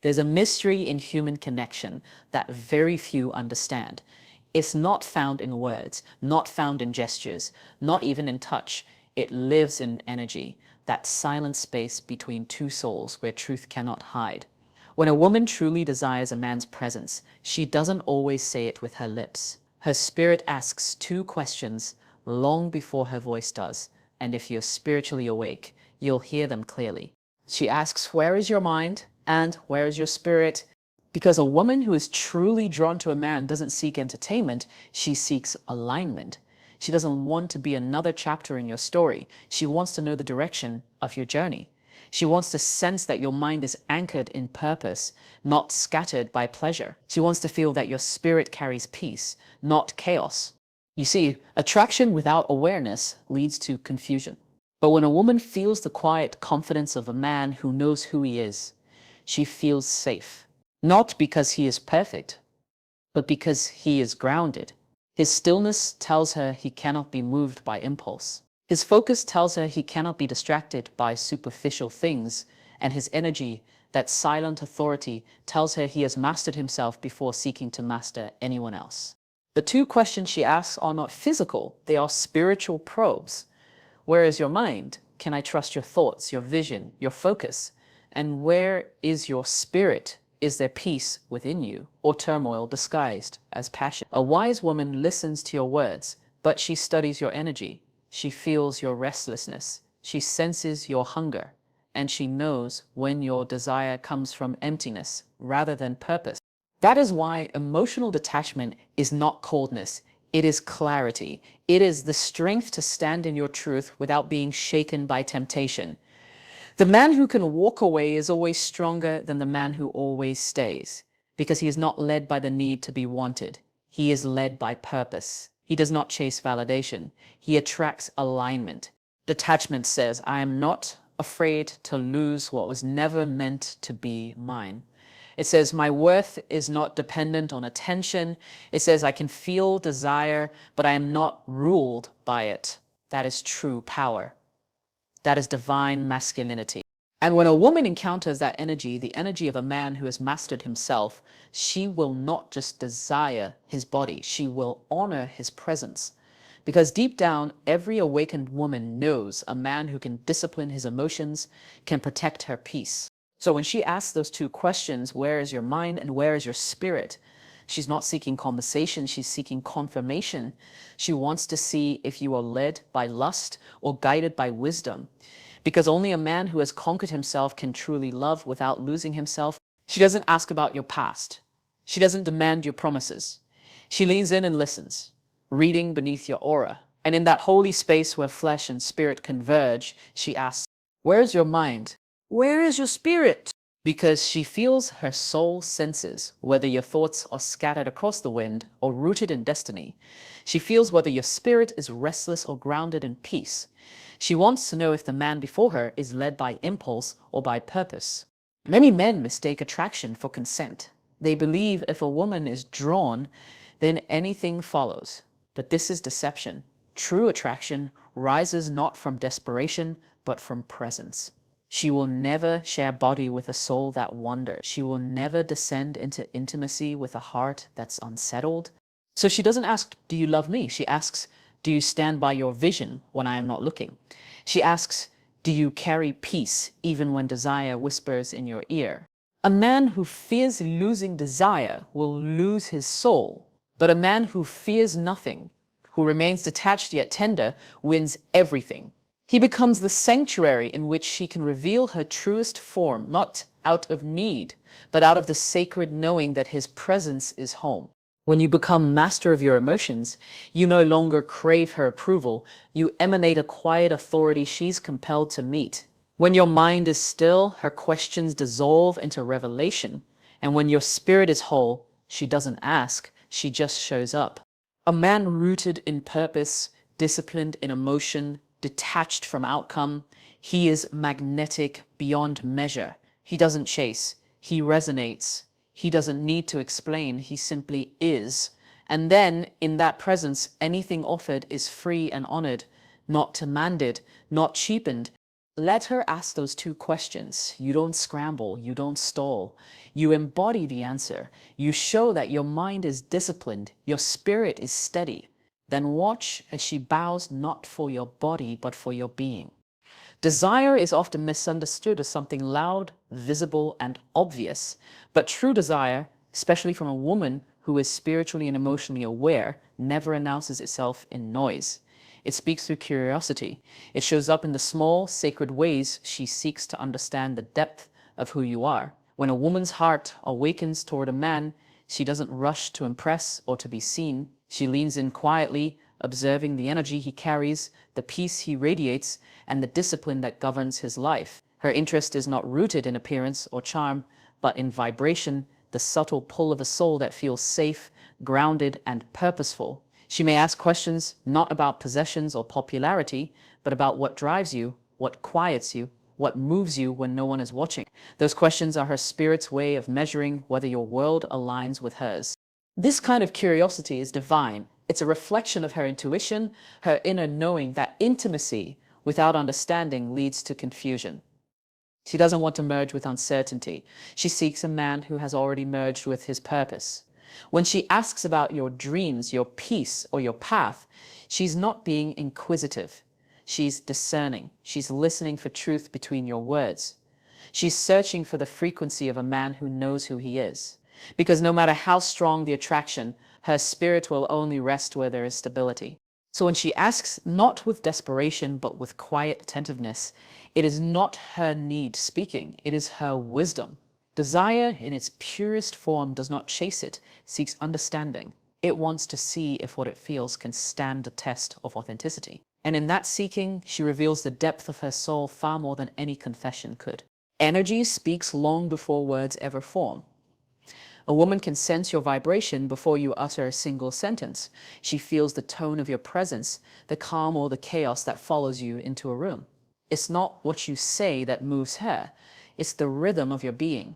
There's a mystery in human connection that very few understand. It's not found in words, not found in gestures, not even in touch. It lives in energy, that silent space between two souls where truth cannot hide. When a woman truly desires a man's presence, she doesn't always say it with her lips. Her spirit asks two questions long before her voice does, and if you're spiritually awake, you'll hear them clearly. She asks, "Where is your mind? And where is your spirit?" Because a woman who is truly drawn to a man doesn't seek entertainment, she seeks alignment. She doesn't want to be another chapter in your story. She wants to know the direction of your journey. She wants to sense that your mind is anchored in purpose, not scattered by pleasure. She wants to feel that your spirit carries peace, not chaos. You see, attraction without awareness leads to confusion. But when a woman feels the quiet confidence of a man who knows who he is, she feels safe. Not because he is perfect, but because he is grounded. His stillness tells her he cannot be moved by impulse. His focus tells her he cannot be distracted by superficial things, and his energy, that silent authority, tells her he has mastered himself before seeking to master anyone else. The two questions she asks are not physical, they are spiritual probes. Where is your mind? Can I trust your thoughts, your vision, your focus? And where is your spirit? Is there peace within you, or turmoil disguised as passion? A wise woman listens to your words, but she studies your energy. She feels your restlessness. She senses your hunger. And she knows when your desire comes from emptiness rather than purpose. That is why emotional detachment is not coldness. It is clarity. It is the strength to stand in your truth without being shaken by temptation. The man who can walk away is always stronger than the man who always stays, because he is not led by the need to be wanted. He is led by purpose. He does not chase validation. He attracts alignment. Detachment says, "I am not afraid to lose what was never meant to be mine." It says, "My worth is not dependent on attention." It says, "I can feel desire, but I am not ruled by it." That is true power. That is divine masculinity. And when a woman encounters that energy, the energy of a man who has mastered himself, she will not just desire his body, she will honor his presence. Because deep down, every awakened woman knows a man who can discipline his emotions, can protect her peace. So when she asks those two questions, where is your mind and where is your spirit? She's not seeking conversation, she's seeking confirmation. She wants to see if you are led by lust or guided by wisdom. Because only a man who has conquered himself can truly love without losing himself. She doesn't ask about your past. She doesn't demand your promises. She leans in and listens, reading beneath your aura. And in that holy space where flesh and spirit converge, she asks, "Where is your mind? Where is your spirit?" Because she feels her soul senses whether your thoughts are scattered across the wind or rooted in destiny. She feels whether your spirit is restless or grounded in peace. She wants to know if the man before her is led by impulse or by purpose. Many men mistake attraction for consent. They believe if a woman is drawn, then anything follows. But this is deception. True attraction rises not from desperation, but from presence. She will never share body with a soul that wanders. She will never descend into intimacy with a heart that's unsettled. So she doesn't ask, "Do you love me?" She asks, "Do you stand by your vision when I am not looking?" She asks, "Do you carry peace even when desire whispers in your ear?" A man who fears losing desire will lose his soul, but a man who fears nothing, who remains detached yet tender, wins everything. He becomes the sanctuary in which she can reveal her truest form, not out of need, but out of the sacred knowing that his presence is home. When you become master of your emotions, you no longer crave her approval. You emanate a quiet authority she's compelled to meet. When your mind is still, her questions dissolve into revelation. And when your spirit is whole, she doesn't ask, she just shows up. A man rooted in purpose, disciplined in emotion, detached from outcome, he is magnetic beyond measure. He doesn't chase, he resonates. He doesn't need to explain, he simply is. And then, in that presence, anything offered is free and honored, not demanded, not cheapened. Let her ask those two questions. You don't scramble, you don't stall. You embody the answer. You show that your mind is disciplined, your spirit is steady. Then watch as she bows not for your body, but for your being. Desire is often misunderstood as something loud, visible, and obvious. But true desire, especially from a woman who is spiritually and emotionally aware, never announces itself in noise. It speaks through curiosity. It shows up in the small, sacred ways she seeks to understand the depth of who you are. When a woman's heart awakens toward a man, she doesn't rush to impress or to be seen. She leans in quietly, observing the energy he carries, the peace he radiates, and the discipline that governs his life. Her interest is not rooted in appearance or charm, but in vibration, the subtle pull of a soul that feels safe, grounded, and purposeful. She may ask questions not about possessions or popularity, but about what drives you, what quiets you, what moves you when no one is watching. Those questions are her spirit's way of measuring whether your world aligns with hers. This kind of curiosity is divine. It's a reflection of her intuition, her inner knowing that intimacy without understanding leads to confusion. She doesn't want to merge with uncertainty. She seeks a man who has already merged with his purpose. When she asks about your dreams, your peace, or your path, she's not being inquisitive. She's discerning. She's listening for truth between your words. She's searching for the frequency of a man who knows who he is. Because no matter how strong the attraction, her spirit will only rest where there is stability. So when she asks, not with desperation, but with quiet attentiveness, it is not her need speaking, it is her wisdom. Desire, in its purest form, does not chase it, seeks understanding. It wants to see if what it feels can stand the test of authenticity. And in that seeking, she reveals the depth of her soul far more than any confession could. Energy speaks long before words ever form. A woman can sense your vibration before you utter a single sentence. She feels the tone of your presence, the calm or the chaos that follows you into a room. It's not what you say that moves her. It's the rhythm of your being.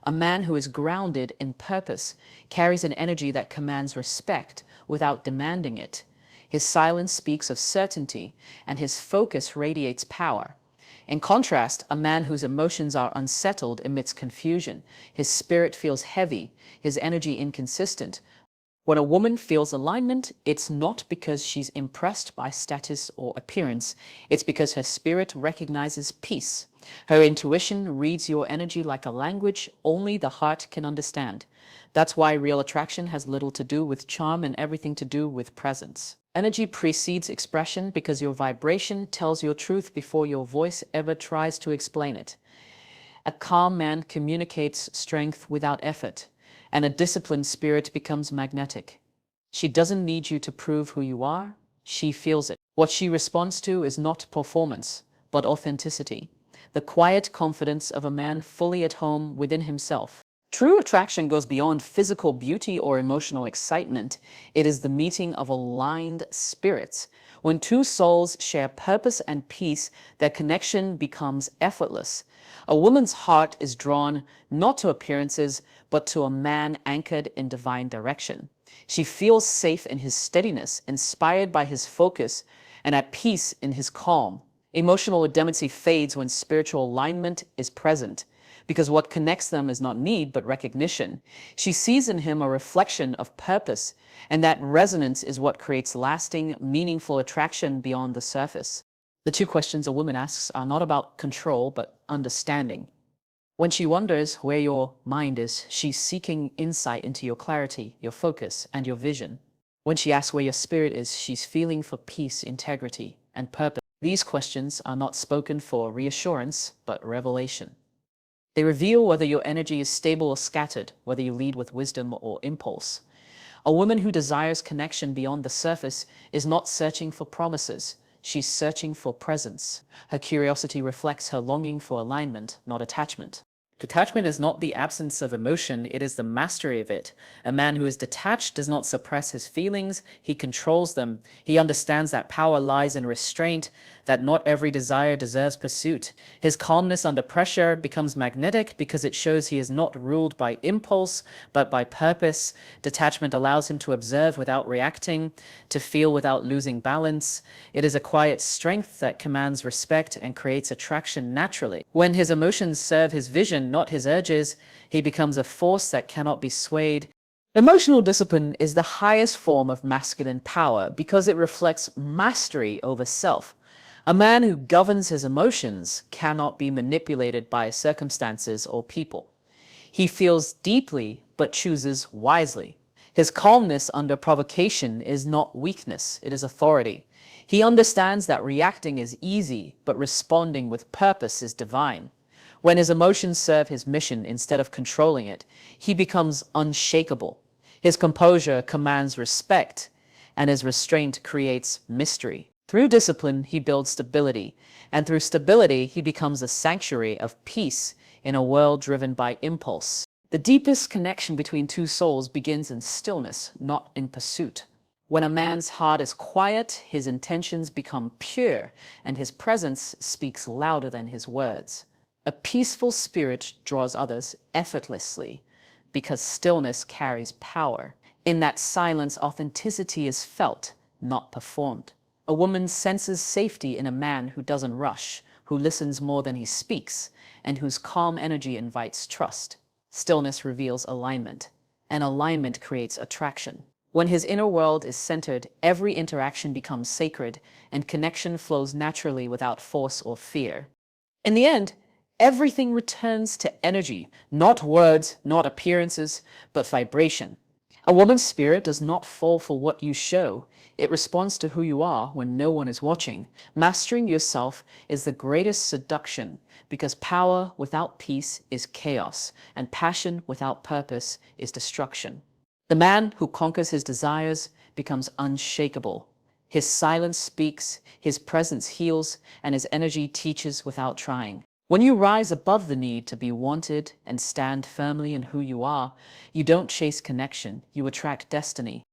A man who is grounded in purpose carries an energy that commands respect without demanding it. His silence speaks of certainty, and his focus radiates power. In contrast, a man whose emotions are unsettled emits confusion. His spirit feels heavy, his energy inconsistent. When a woman feels alignment, it's not because she's impressed by status or appearance. It's because her spirit recognizes peace. Her intuition reads your energy like a language only the heart can understand. That's why real attraction has little to do with charm and everything to do with presence. Energy precedes expression because your vibration tells your truth before your voice ever tries to explain it. A calm man communicates strength without effort, and a disciplined spirit becomes magnetic. She doesn't need you to prove who you are, she feels it. What she responds to is not performance, but authenticity, the quiet confidence of a man fully at home within himself. True attraction goes beyond physical beauty or emotional excitement. It is the meeting of aligned spirits. When two souls share purpose and peace, their connection becomes effortless. A woman's heart is drawn not to appearances, but to a man anchored in divine direction. She feels safe in his steadiness, inspired by his focus, and at peace in his calm. Emotional intimacy fades when spiritual alignment is present, because what connects them is not need, but recognition. She sees in him a reflection of purpose, and that resonance is what creates lasting, meaningful attraction beyond the surface. The two questions a woman asks are not about control, but understanding. When she wonders where your mind is, she's seeking insight into your clarity, your focus, and your vision. When she asks where your spirit is, she's feeling for peace, integrity, and purpose. These questions are not spoken for reassurance, but revelation. They reveal whether your energy is stable or scattered, whether you lead with wisdom or impulse. A woman who desires connection beyond the surface is not searching for promises. She's searching for presence. Her curiosity reflects her longing for alignment, not attachment. Detachment is not the absence of emotion, it is the mastery of it. A man who is detached does not suppress his feelings, he controls them. He understands that power lies in restraint, that not every desire deserves pursuit. His calmness under pressure becomes magnetic because it shows he is not ruled by impulse, but by purpose. Detachment allows him to observe without reacting, to feel without losing balance. It is a quiet strength that commands respect and creates attraction naturally. When his emotions serve his vision, not his urges, he becomes a force that cannot be swayed. Emotional discipline is the highest form of masculine power because it reflects mastery over self. A man who governs his emotions cannot be manipulated by circumstances or people. He feels deeply but chooses wisely. His calmness under provocation is not weakness, it is authority. He understands that reacting is easy, but responding with purpose is divine. When his emotions serve his mission instead of controlling it, he becomes unshakable. His composure commands respect, and his restraint creates mystery. Through discipline, he builds stability, and through stability, he becomes a sanctuary of peace in a world driven by impulse. The deepest connection between two souls begins in stillness, not in pursuit. When a man's heart is quiet, his intentions become pure, and his presence speaks louder than his words. A peaceful spirit draws others effortlessly because stillness carries power. In that silence, authenticity is felt, not performed. A woman senses safety in a man who doesn't rush, who listens more than he speaks, and whose calm energy invites trust. Stillness reveals alignment, and alignment creates attraction. When his inner world is centered, every interaction becomes sacred, and connection flows naturally without force or fear. In the end, everything returns to energy, not words, not appearances, but vibration. A woman's spirit does not fall for what you show. It responds to who you are when no one is watching. Mastering yourself is the greatest seduction because power without peace is chaos, and passion without purpose is destruction. The man who conquers his desires becomes unshakable. His silence speaks, his presence heals, and his energy teaches without trying. When you rise above the need to be wanted and stand firmly in who you are, you don't chase connection, you attract destiny.